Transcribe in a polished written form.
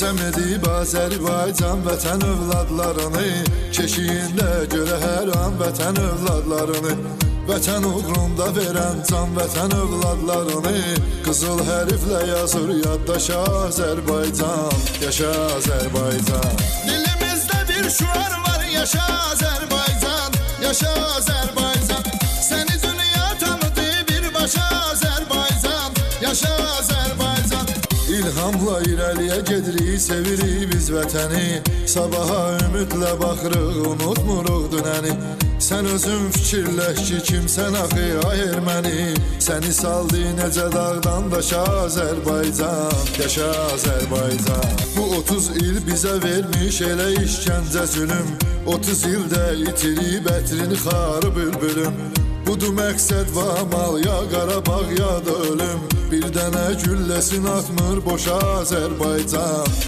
Qəsəm edib Azərbaycan vətən övladlarını, keşiyində görə hər an vətən övladlarını, vətən uğrunda verən can vətən övladlarını, qızıl hərflə yazır yaddaşa Azərbaycan, yaşa Azərbaycan. Dilimizdə bir şüar var, yaşa Azərbaycan, yaşa Azərbaycan. Səni dünya tanıdı birbaşa Azərbaycan, yaşa Azərbaycan. İlhamla irəliyə gedirik, sevirik biz vətəni, sabaha ümidlə baxırıq, unutmuruq dünəni. Sən özün fikirləş ki, kimsən axı ay erməni, səni saldı necə dağdan daşa Azərbaycan, yaşa Azərbaycan. Bu 30 il bizə vermiş elə işgəncə zülüm, 30 ildə itirib ətrini xarı bülbülüm. Budur məqsəd və amal, ya Qarabağ ya da ölüm, bir dənə gülləsin atmır boşa Azərbaycan.